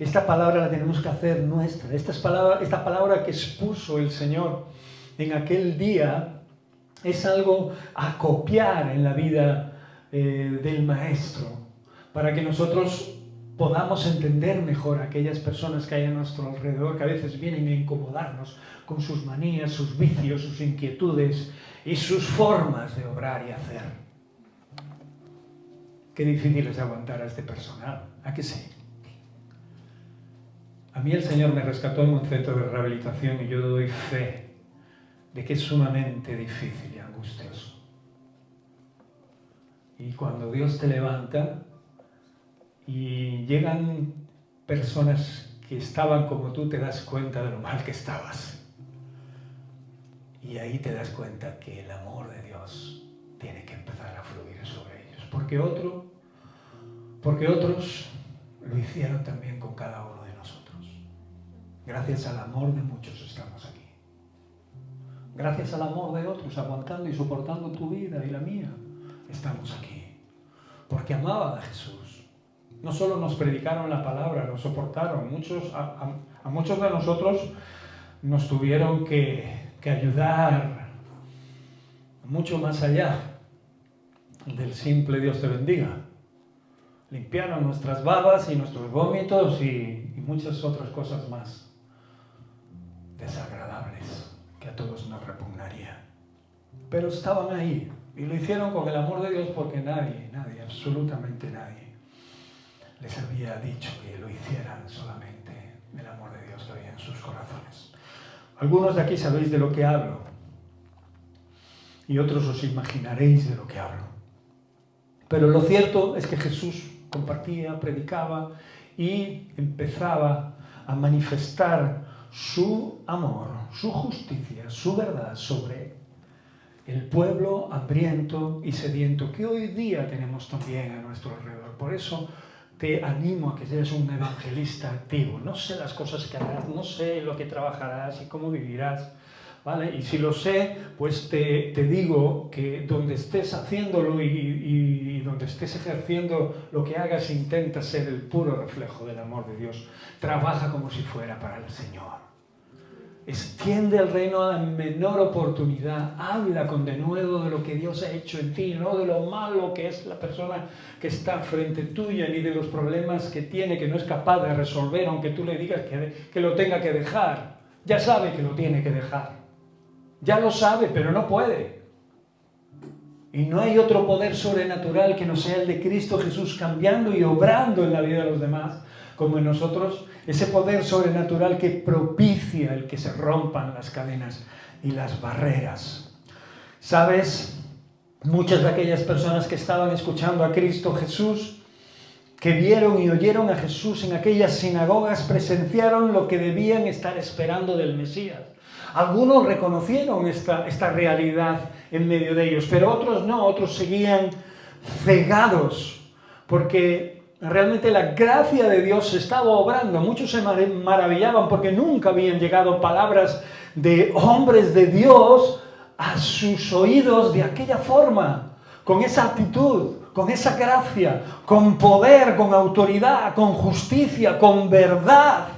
Esta palabra la tenemos que hacer nuestra. Esta palabra que expuso el Señor en aquel día es algo a copiar en la vida del Maestro, para que nosotros podamos entender mejor a aquellas personas que hay a nuestro alrededor, que a veces vienen a incomodarnos con sus manías, sus vicios, sus inquietudes y sus formas de obrar y hacer. Qué difícil es aguantar a este personal, ¿a que sí? A mí el Señor me rescató en un centro de rehabilitación y yo doy fe de que es sumamente difícil y angustioso. Y cuando Dios te levanta y llegan personas que estaban como tú, te das cuenta de lo mal que estabas. Y ahí te das cuenta que el amor de Dios tiene que empezar a fluir sobre ellos. Porque otros lo hicieron también con cada uno de nosotros. Gracias al amor de muchos estamos aquí. Gracias al amor de otros, aguantando y soportando tu vida y la mía, estamos aquí. Porque amaban a Jesús. No solo nos predicaron la palabra, nos soportaron. A muchos de nosotros nos tuvieron que ayudar mucho más allá del simple Dios te bendiga. Limpiaron nuestras babas y nuestros vómitos y muchas otras cosas más desagradables que a todos nos repugnaría. Pero estaban ahí y lo hicieron con el amor de Dios porque nadie, absolutamente nadie les había dicho que lo hicieran solamente del amor de Dios que había en sus corazones. Algunos de aquí sabéis de lo que hablo y otros os imaginaréis de lo que hablo. Pero lo cierto es que Jesús compartía, predicaba y empezaba a manifestar su amor, su justicia, su verdad sobre el pueblo hambriento y sediento que hoy día tenemos también a nuestro alrededor. Por eso te animo a que seas un evangelista activo. No sé las cosas que harás, no sé lo que trabajarás y cómo vivirás, ¿vale? Y si lo sé, pues te digo que donde estés haciéndolo y donde estés ejerciendo lo que hagas, intenta ser el puro reflejo del amor de Dios. Trabaja como si fuera para el Señor. Extiende el reino a la menor oportunidad. Habla con denuedo de lo que Dios ha hecho en ti, no de lo malo que es la persona que está frente tuya, ni de los problemas que tiene, que no es capaz de resolver, aunque tú le digas que lo tenga que dejar. Ya sabe que lo tiene que dejar. Ya lo sabe, pero no puede. Y no hay otro poder sobrenatural que no sea el de Cristo Jesús cambiando y obrando en la vida de los demás, como en nosotros, ese poder sobrenatural que propicia el que se rompan las cadenas y las barreras. ¿Sabes? Muchas de aquellas personas que estaban escuchando a Cristo Jesús, que vieron y oyeron a Jesús en aquellas sinagogas, presenciaron lo que debían estar esperando del Mesías. Algunos reconocieron esta realidad en medio de ellos, pero otros no, otros seguían cegados, porque realmente la gracia de Dios estaba obrando. Muchos se maravillaban porque nunca habían llegado palabras de hombres de Dios a sus oídos de aquella forma, con esa actitud, con esa gracia, con poder, con autoridad, con justicia, con verdad.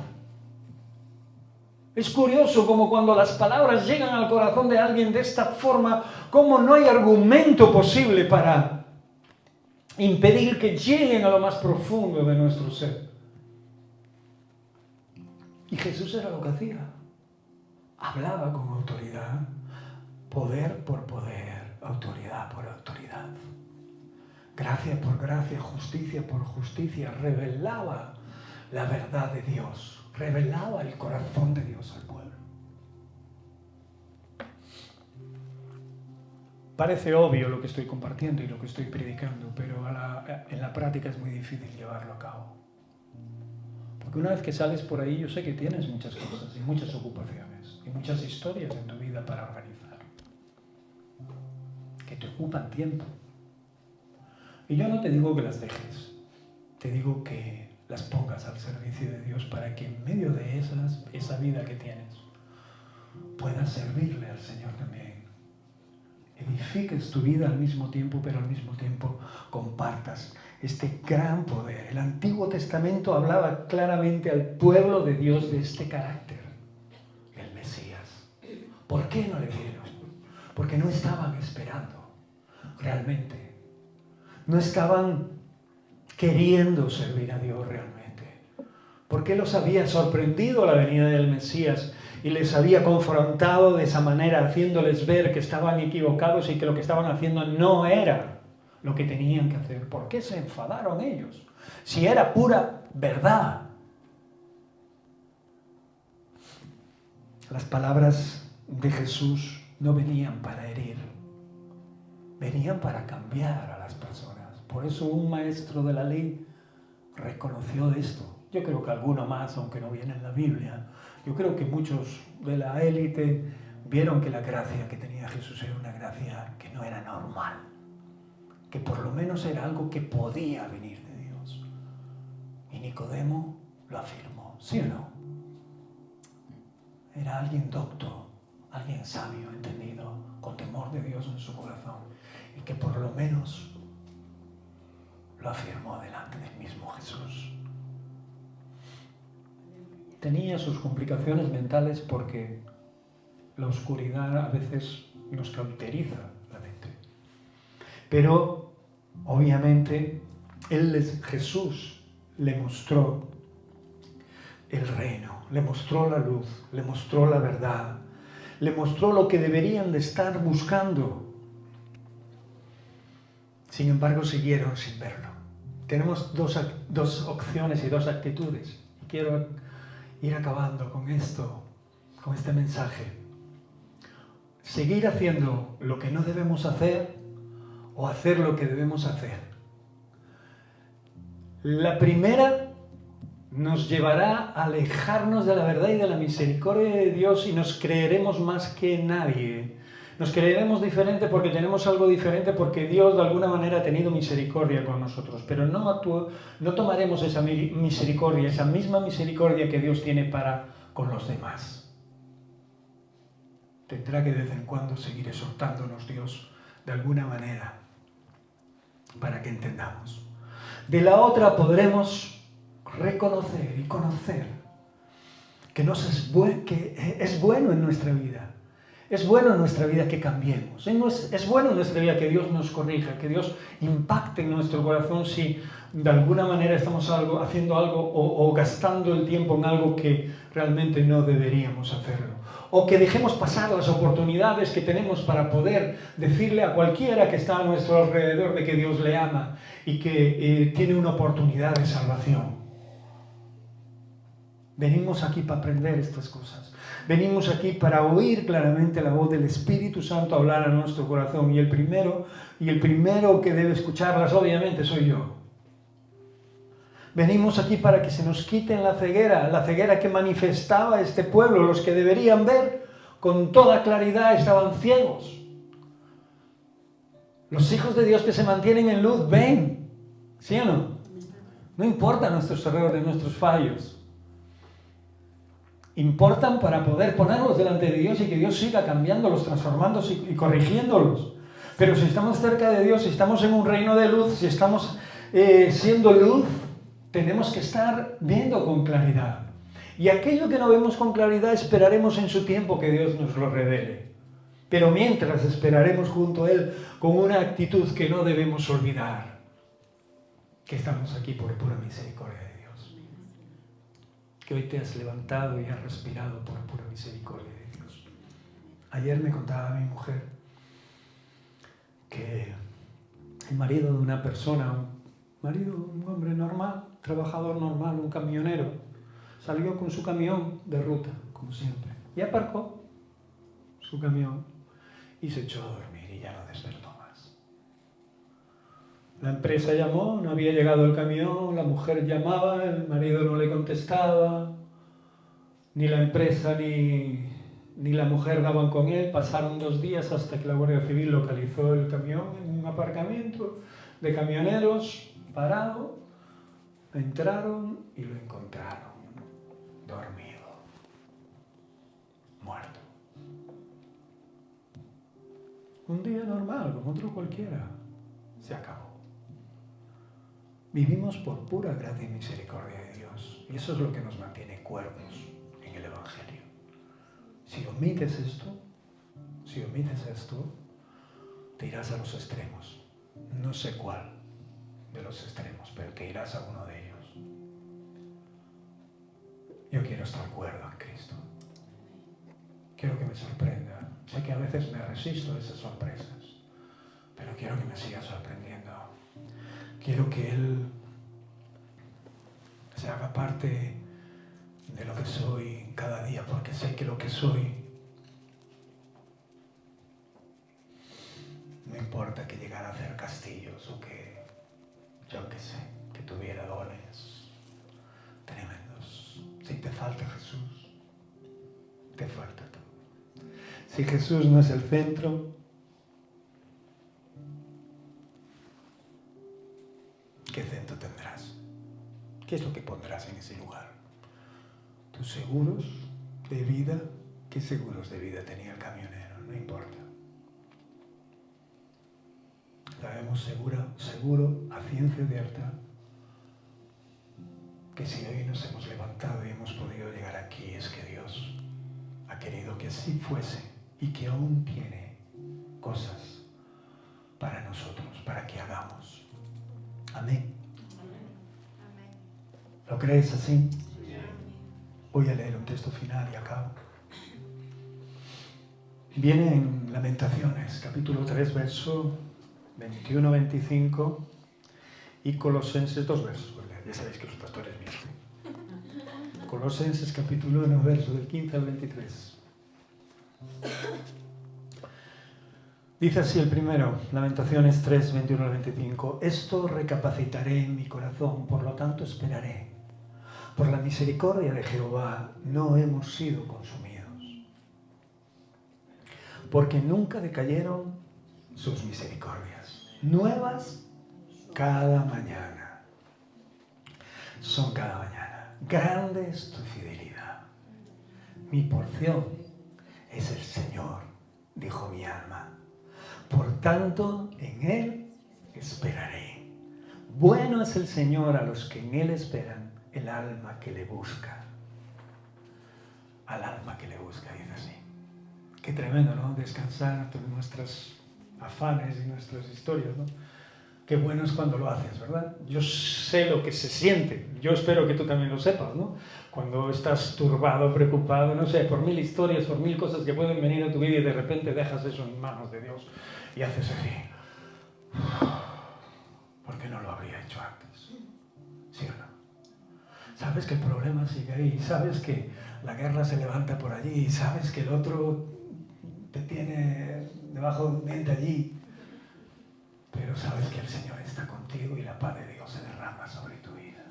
Es curioso como cuando las palabras llegan al corazón de alguien de esta forma, como no hay argumento posible para impedir que lleguen a lo más profundo de nuestro ser. Y Jesús era lo que hacía. Hablaba con autoridad, poder por poder, autoridad por autoridad. Gracia por gracia, justicia por justicia, revelaba la verdad de Dios, revelaba el corazón de Dios al pueblo. Parece obvio lo que estoy compartiendo y lo que estoy predicando, pero en la práctica es muy difícil llevarlo a cabo. Porque una vez que sales por ahí, yo sé que tienes muchas cosas y muchas ocupaciones y muchas historias en tu vida para organizar, que te ocupan tiempo. Y yo no te digo que las dejes, te digo que las pongas al servicio de Dios para que en medio de esa vida que tienes puedas servirle al Señor también. Edifiques tu vida al mismo tiempo, pero al mismo tiempo compartas este gran poder. El Antiguo Testamento hablaba claramente al pueblo de Dios de este carácter, el Mesías. ¿Por qué no le vieron? Porque no estaban esperando realmente. No estaban queriendo servir a Dios realmente. Porque los había sorprendido la venida del Mesías y les había confrontado de esa manera, haciéndoles ver que estaban equivocados y que lo que estaban haciendo no era lo que tenían que hacer. ¿Por qué se enfadaron ellos? Si era pura verdad. Las palabras de Jesús no venían para herir, venían para cambiar a las personas. Por eso un maestro de la ley reconoció esto. Yo creo que alguno más, aunque no viene en la Biblia. Yo creo que muchos de la élite vieron que la gracia que tenía Jesús era una gracia que no era normal, que por lo menos era algo que podía venir de Dios. Y Nicodemo lo afirmó, ¿sí o no? Era alguien docto, alguien sabio, entendido, con temor de Dios en su corazón, y que por lo menos lo afirmó delante del mismo Jesús. Tenía sus complicaciones mentales porque la oscuridad a veces nos cauteriza la mente. Pero, obviamente, Jesús le mostró el reino, le mostró la luz, le mostró la verdad, le mostró lo que deberían de estar buscando. Sin embargo, siguieron sin verlo. Tenemos dos opciones y dos actitudes. Quiero ir acabando con esto, con este mensaje. Seguir haciendo lo que no debemos hacer o hacer lo que debemos hacer. La primera nos llevará a alejarnos de la verdad y de la misericordia de Dios y nos creeremos más que nadie. Nos creeremos diferente porque tenemos algo diferente, porque Dios de alguna manera ha tenido misericordia con nosotros, pero no tomaremos esa misericordia, esa misma misericordia que Dios tiene para con los demás. Tendrá que de vez en cuando seguir exhortándonos Dios de alguna manera para que entendamos. De la otra podremos reconocer y conocer que es bueno en nuestra vida. Es bueno en nuestra vida que cambiemos. Es bueno en nuestra vida que Dios nos corrija, que Dios impacte en nuestro corazón si de alguna manera estamos haciendo algo o gastando el tiempo en algo que realmente no deberíamos hacerlo. O que dejemos pasar las oportunidades que tenemos para poder decirle a cualquiera que está a nuestro alrededor de que Dios le ama y que tiene una oportunidad de salvación. Venimos aquí para aprender estas cosas. Venimos aquí para oír claramente la voz del Espíritu Santo hablar a nuestro corazón. Y el primero que debe escucharlas, obviamente, soy yo. Venimos aquí para que se nos quiten la ceguera que manifestaba este pueblo. Los que deberían ver con toda claridad estaban ciegos. Los hijos de Dios que se mantienen en luz ven, ¿sí o no? No importan nuestros errores, nuestros fallos. Importan para poder ponerlos delante de Dios y que Dios siga cambiándolos, transformándolos y corrigiéndolos. Pero si estamos cerca de Dios, si estamos en un reino de luz, si estamos siendo luz, tenemos que estar viendo con claridad. Y aquello que no vemos con claridad, esperaremos en su tiempo que Dios nos lo revele. Pero mientras esperaremos junto a Él con una actitud que no debemos olvidar, que estamos aquí por pura misericordia de Dios. Que hoy te has levantado y has respirado por pura misericordia de Dios. Ayer me contaba mi mujer que el marido de una persona, un hombre normal, trabajador normal, un camionero, salió con su camión de ruta, como siempre, y aparcó su camión y se echó a dormir y ya no despertó más. La empresa llamó, no había llegado el camión, la mujer llamaba, el marido no le contestaba, ni la empresa ni la mujer daban con él. Pasaron 2 días hasta que la Guardia Civil localizó el camión en un aparcamiento de camioneros parado. Entraron y lo encontraron dormido, muerto. Un día normal, como otro cualquiera, se acabó. Vivimos por pura gracia y misericordia de Dios. Y eso es lo que nos mantiene cuerdos en el Evangelio. Si omites esto, te irás a los extremos. No sé cuál de los extremos, pero te irás a uno de ellos. Yo quiero estar cuerdo en Cristo. Quiero que me sorprenda. Sé que a veces me resisto a esas sorpresas, pero quiero que me siga sorprendiendo. Quiero que Él se haga parte de lo que soy cada día, porque sé que lo que soy no importa que llegara a hacer castillos o que, yo qué sé, que tuviera dones tremendos. Si te falta Jesús, te falta todo. Si Jesús no es el centro, ¿qué centro tendrás? ¿Qué es lo que pondrás en ese lugar? ¿Tus seguros de vida? ¿Qué seguros de vida tenía el camionero? No importa. Sabemos seguro, a ciencia cierta, que si hoy nos hemos levantado y hemos podido llegar aquí, es que Dios ha querido que así fuese y que aún tiene cosas para nosotros, para que hagamos. Amén. ¿Lo crees así? Voy a leer un texto final y acabo. Viene en Lamentaciones, capítulo 3, verso 21-25, y Colosenses, 2 versos, porque ya sabéis que los pastores mienten. Colosenses, capítulo 1, verso del 15 al 23. Dice así el primero, Lamentaciones 3, 21 al 25. Esto recapacitaré en mi corazón, por lo tanto esperaré. Por la misericordia de Jehová no hemos sido consumidos, porque nunca decayeron sus misericordias. Nuevas cada mañana. Son cada mañana. Grande es tu fidelidad. Mi porción es el Señor, dijo mi alma. Por tanto, en Él esperaré. Bueno es el Señor a los que en Él esperan, el alma que le busca. Al alma que le busca, dice así. Qué tremendo, ¿no? Descansar de nuestras afanes y nuestras historias, ¿no? Qué bueno es cuando lo haces, ¿verdad? Yo sé lo que se siente. Yo espero que tú también lo sepas, ¿no? Cuando estás turbado, preocupado, no sé, por 1000 historias, por 1000 cosas que pueden venir a tu vida y de repente dejas eso en manos de Dios y haces así. ¿Por qué no lo habría hecho antes? ¿Sí o no? Sabes que el problema sigue ahí, sabes que la guerra se levanta por allí, sabes que el otro te tiene debajo de un diente allí, pero sabes que el Señor está contigo y la paz de Dios se derrama sobre tu vida.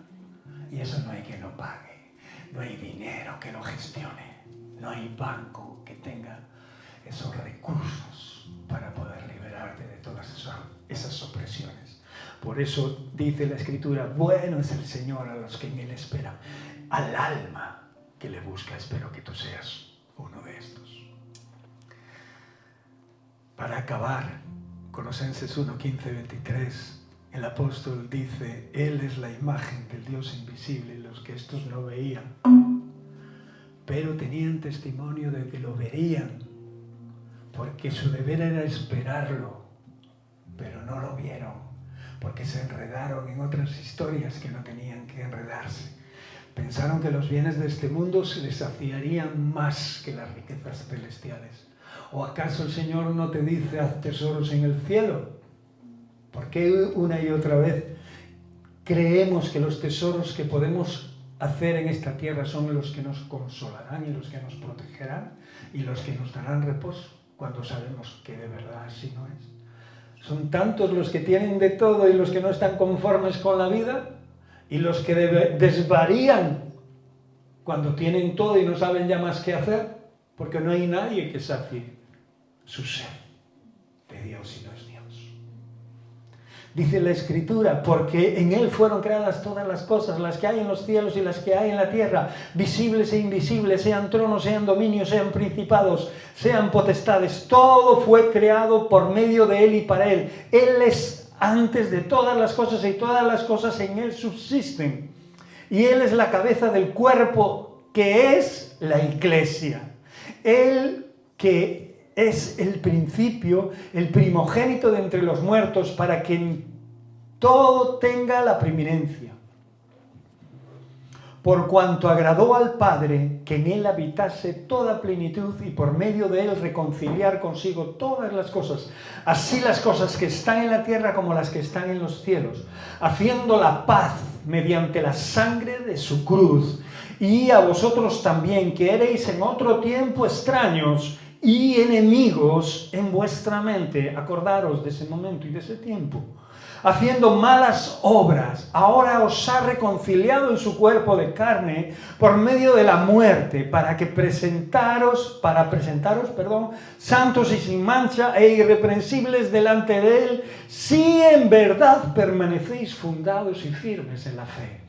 Y eso no hay quien lo pague, no hay dinero que lo gestione, no hay banco que tenga esos recursos para poder liberarte de todas esas opresiones. Por eso dice la Escritura, bueno es el Señor a los que en Él esperan, al alma que le busca. Espero que tú seas uno de estos. Para acabar, Colosenses 1, 15, 23, el apóstol dice, Él es la imagen del Dios invisible, los que estos no veían, pero tenían testimonio de que lo verían, porque su deber era esperarlo, pero no lo vieron, porque se enredaron en otras historias que no tenían que enredarse. Pensaron que los bienes de este mundo se les saciarían más que las riquezas celestiales. ¿O acaso el Señor no te dice, haz tesoros en el cielo? ¿Por qué una y otra vez creemos que los tesoros que podemos hacer en esta tierra son los que nos consolarán y los que nos protegerán y los que nos darán reposo, cuando sabemos que de verdad así no es? Son tantos los que tienen de todo y los que no están conformes con la vida y los que desvarían cuando tienen todo y no saben ya más qué hacer, porque no hay nadie que sacie su sed de Dios y no es Dios. Dice la Escritura, porque en Él fueron creadas todas las cosas, las que hay en los cielos y las que hay en la tierra, visibles e invisibles, sean tronos, sean dominios, sean principados, sean potestades. Todo fue creado por medio de Él y para Él. Él es antes de todas las cosas y todas las cosas en Él subsisten. Y Él es la cabeza del cuerpo que es la Iglesia. Él que es el principio, el primogénito de entre los muertos, para que en todo tenga la preeminencia. Por cuanto agradó al Padre que en Él habitase toda plenitud y por medio de Él reconciliar consigo todas las cosas, así las cosas que están en la tierra como las que están en los cielos, haciendo la paz mediante la sangre de su cruz. Y a vosotros también, que erais en otro tiempo extraños y enemigos en vuestra mente, acordaros de ese momento y de ese tiempo, haciendo malas obras, ahora os ha reconciliado en su cuerpo de carne por medio de la muerte, para presentaros, santos y sin mancha e irreprensibles delante de él, si en verdad permanecéis fundados y firmes en la fe.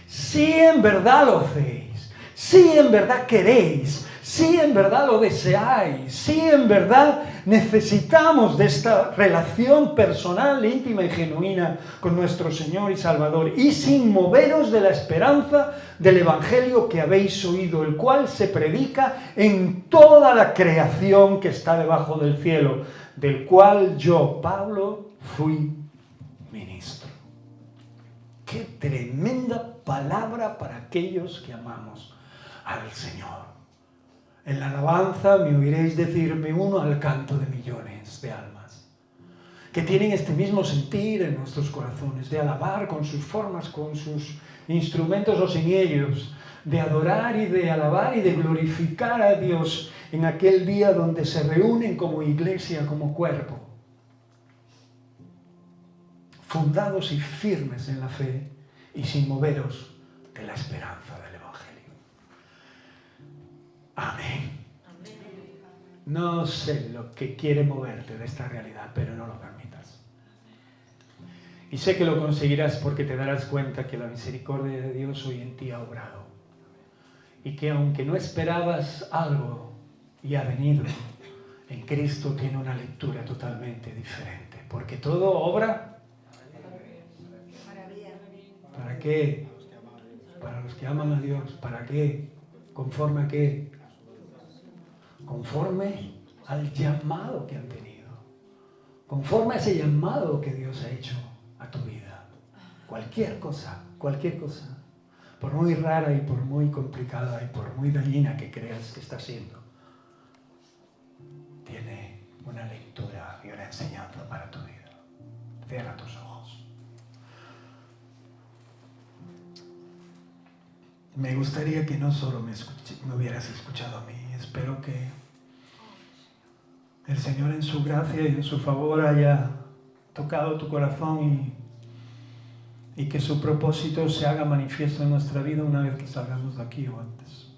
Si en verdad lo hacéis, si en verdad queréis, si en verdad lo deseáis, si en verdad necesitamos de esta relación personal, íntima y genuina con nuestro Señor y Salvador, y sin moveros de la esperanza del Evangelio que habéis oído, el cual se predica en toda la creación que está debajo del cielo, del cual yo, Pablo, fui ministro. ¡Qué tremenda palabra para aquellos que amamos al Señor! En la alabanza me oiréis decir, me uno al canto de millones de almas que tienen este mismo sentir en nuestros corazones, de alabar con sus formas, con sus instrumentos o sin ellos, de adorar y de alabar y de glorificar a Dios en aquel día donde se reúnen como iglesia, como cuerpo, fundados y firmes en la fe y sin moveros de la esperanza del Evangelio. Amén. No sé lo que quiere moverte de esta realidad, pero no lo permitas. Y sé que lo conseguirás porque te darás cuenta que la misericordia de Dios hoy en ti ha obrado. Y que aunque no esperabas algo y ha venido, en Cristo tiene una lectura totalmente diferente. Porque todo obra. ¿Para qué? Para los que aman a Dios. ¿Para qué? ¿Conforme a qué? Conforme al llamado que han tenido, conforme a ese llamado que Dios ha hecho a tu vida. Cualquier cosa, por muy rara y por muy complicada y por muy dañina que creas que está siendo, tiene una lectura y una enseñanza para tu vida. Cierra tus ojos. Me gustaría que no solo me hubieras escuchado a mí. Espero que el Señor en su gracia y en su favor haya tocado tu corazón y que su propósito se haga manifiesto en nuestra vida una vez que salgamos de aquí o antes.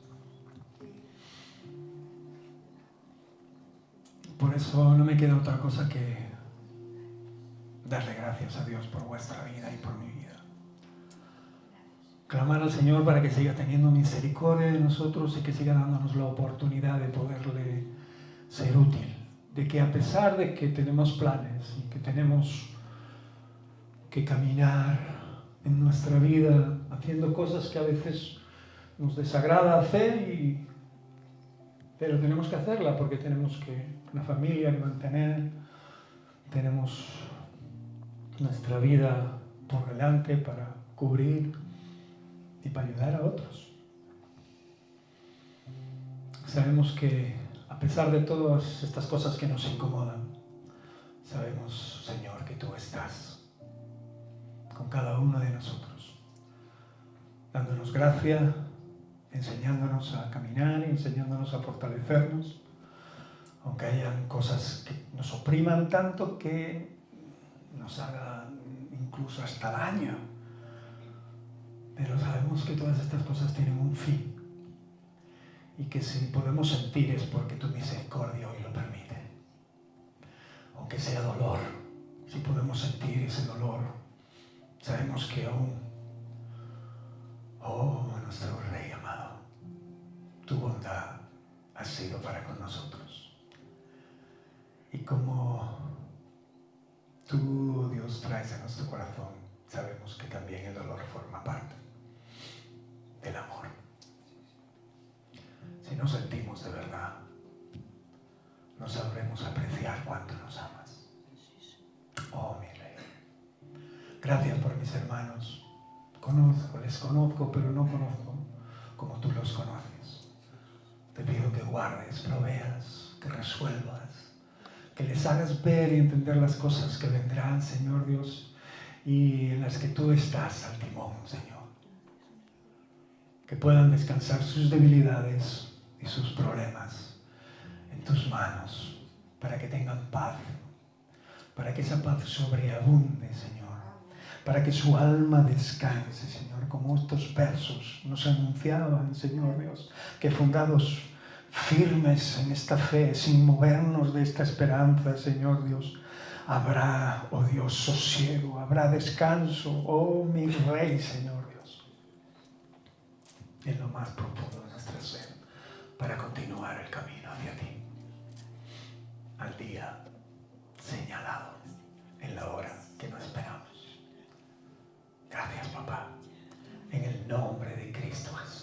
Por eso no me queda otra cosa que darle gracias a Dios por vuestra vida y por mi vida. Clamar al Señor para que siga teniendo misericordia de nosotros y que siga dándonos la oportunidad de poderle ser útil. De que a pesar de que tenemos planes y que tenemos que caminar en nuestra vida haciendo cosas que a veces nos desagrada hacer, pero tenemos que hacerla porque tenemos una familia que mantener, tenemos nuestra vida por delante para cubrir y para ayudar a otros. Sabemos que a pesar de todas estas cosas que nos incomodan, sabemos, Señor, que tú estás con cada uno de nosotros, dándonos gracia, enseñándonos a caminar, enseñándonos a fortalecernos, aunque hayan cosas que nos opriman tanto que nos hagan incluso hasta daño. Pero sabemos que todas estas cosas tienen un fin y que si podemos sentir es porque tu misericordia hoy lo permite. Aunque sea dolor, si podemos sentir ese dolor, sabemos que aún, oh nuestro Rey amado, tu bondad ha sido para con nosotros. Y como tú, Dios, traes a nuestro corazón, sabemos que también el dolor forma parte del amor. Si nos sentimos de verdad, no sabremos apreciar cuánto nos amas. Oh, mi Rey. Gracias por mis hermanos. Les conozco, pero no conozco como tú los conoces. Te pido que guardes, proveas, que resuelvas, que les hagas ver y entender las cosas que vendrán, Señor Dios, y en las que tú estás al timón, Señor. Que puedan descansar sus debilidades y sus problemas en tus manos, para que tengan paz, para que esa paz sobreabunde, Señor, para que su alma descanse, Señor, como estos versos nos anunciaban, Señor Dios, que fundados firmes en esta fe, sin movernos de esta esperanza, Señor Dios, habrá, oh Dios, sosiego, habrá descanso, oh mi Rey, Señor Dios, en lo más profundo de nuestra ser, para continuar el camino hacia ti, al día señalado, en la hora que no esperamos. Gracias, papá, en el nombre de Cristo Jesús.